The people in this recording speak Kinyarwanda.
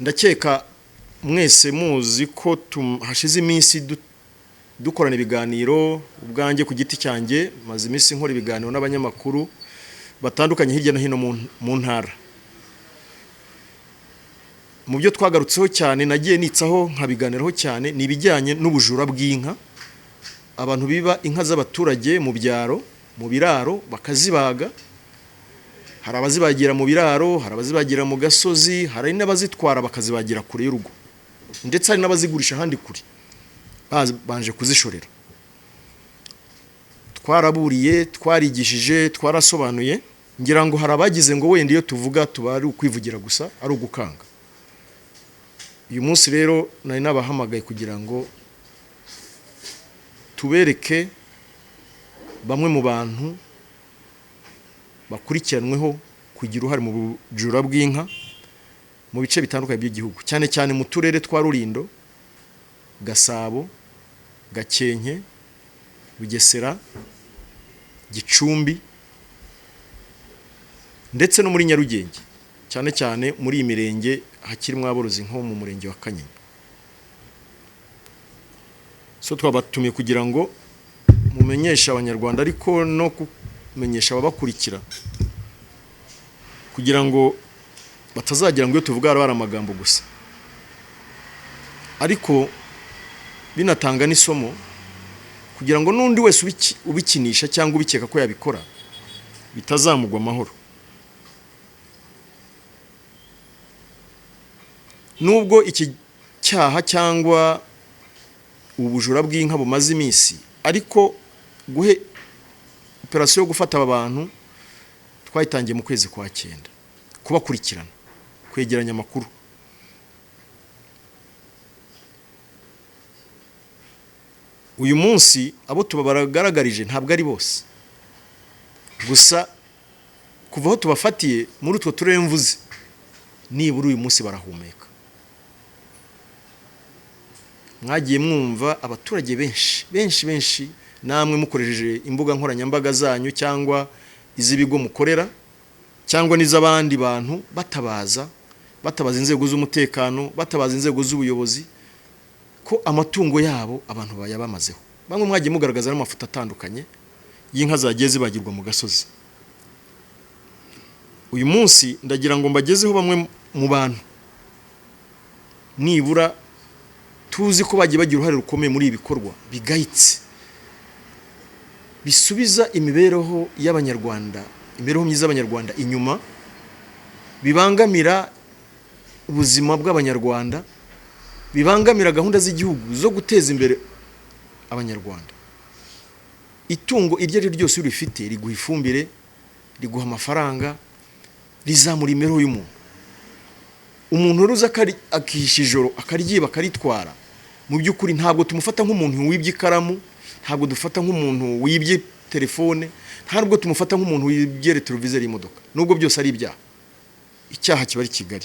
Ndakeka mwese muzi ko hashize iminsi dukorana ibiganiro ubwanjye ku giti cyanjye maze iminsi nkora ibiganiro n'abanyamakuru batandukanye hirya no hino mu ntara. Mu byo twagarutseho cyane nagiye nitsaho nkabiganiraho cyane ni ibijyanye n'ubujura bw'inka. Abantu biba inka z'abaturage mu byaro, mu biraro bakazibaga. Hari abazibagira mu biraro, hari abazibagira mu gasozi, hari n'abazitwara bakazibagira kure y'urugo. Ndetse hari n'abazigurisha handi kure. Banje kuzishorera. Twaraburiye, twarigishije, twarasobanuye, ngira ngo hari abagize ngo wenda iyo tuvuga tuba ari ukwivugira gusa, ari ugukanga. Uyu munsi rero nari nabahamagaye kugira ngo tubereke bamwe mu bantu bakurikiranweho kugira uruhare mu bujura bw'inka mu bice bitandukanye by'igihugu, cyane cyane mu turere twa Rulindo, Gasabo, Gakenke, Bugesera, Gicumbi ndetse no muri Nyarugenge, cyane cyane muri iyi mirenge hakiri mwaborozi nko mu murenge wa Kanyinya. So twabatumiye kugira ngo mumenyeshe abanyarwanda ariko no kumenyesha ababakurikira kugira ngo batazagira ngo iyo tuvuga ari amagambo gusa, ariko binatanga n'isomo kugira ngo n'undi wese ubikinisha cyangwa ubikeka ko yabikora bitazamugwa amahoro. Nubwo iki cyaha cyangwa ubujura bw'inka bumaze iminsi, ariko operasiyo yo gufata aba bantu twayitangiye mu kwezi kwa 9, kubakurikirana, kwegeranya amakuru. Uyu munsi abo tubagaragarije ntabwo ari bose, gusa kuva aho tubafatiye muri utwo turere mvuze nibura uyu munsi barahumeka. Mwagiye mwumva abaturage benshi namwe mukoresheje imbuga nkoranyambaga zanyu cyangwa iz'ibigo mukorera cyangwa n'iz'abandi bantu batabaza inzego z'umutekano, batabaza inzego z'ubuyobozi ko amatungo yabo abantu bayabamazeho. Bamwe mwagiye mugaragaza n'amafoto atandukanye y'inka zagiye zibagirwa mu gasozi. Uyu munsi ndagira ngo mbagezeho bamwe mu bantu nibura tuzi ko bagiye bagira uruhare rukomeye muri ibi bikorwa bigayitse bisubiza imibereho y'abanyarwanda, imibereho myiza y'abanyarwanda inyuma, bibangamira ubuzima bw'abanyarwanda, bibangamira gahunda z'igihugu zo guteza imbere abanyarwanda. Itungo iryo ari ryose urifite riguha ifumbire, riguha amafaranga, rizamura imibereho y'umuntu. Umuntu ruza akihisha ijoro akaryiba akaritwara, mu by'ukuri ntabwo tumufata nk'umuntu wibye ikaramu, ntabwo dufata nk'umuntu wibye telefone, ntabwo tumufata nk'umuntu wibye televiziyo y'imodoka, nubwo byose ari ibyaha. Icyaha kiba ari Kigali.